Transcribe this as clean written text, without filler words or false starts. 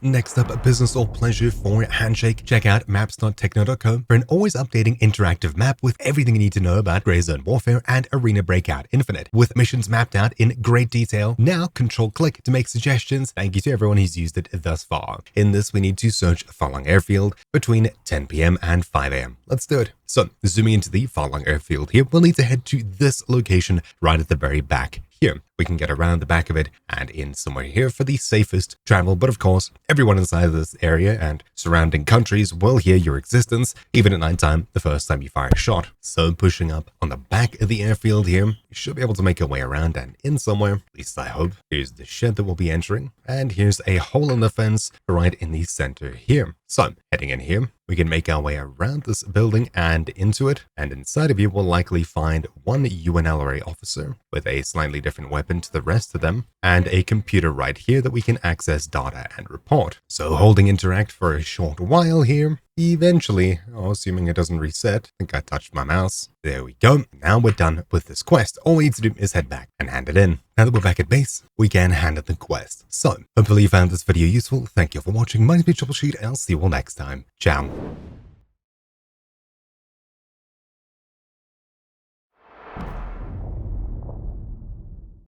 Next up, business or pleasure for Handshake. Check out maps.techno.com for an always updating interactive map with everything you need to know about Grey Zone Warfare and Arena Breakout Infinite, with missions mapped out in great detail. Now, control-click to make suggestions. Thank you to everyone who's used it thus far. In this, we need to search Pha Lang Airfield between 10 p.m. and 5 a.m. Let's do it. So, zooming into the Pha Lang Airfield here, we'll need to head to this location right at the very back. Here, we can get around the back of it and in somewhere here for the safest travel, but of course, everyone inside of this area and surrounding countries will hear your existence, even at nighttime, the first time you fire a shot. So pushing up on the back of the airfield here, you should be able to make your way around and in somewhere, at least I hope. Here's the shed that we'll be entering, and here's a hole in the fence right in the center here. So, heading in here, we can make our way around this building and into it, and inside of you we'll likely find one UNLRA officer with a slightly different weapon to the rest of them, and a computer right here that we can access data and report. So holding interact for a short while here, eventually, assuming it doesn't reset, I think I touched my mouse. There we go. Now we're done with this quest. All we need to do is head back and hand it in. Now that we're back at base, we can hand it the quest. So, hopefully you found this video useful. Thank you for watching. My name is Troubleshoot, and I'll see you all next time. Ciao.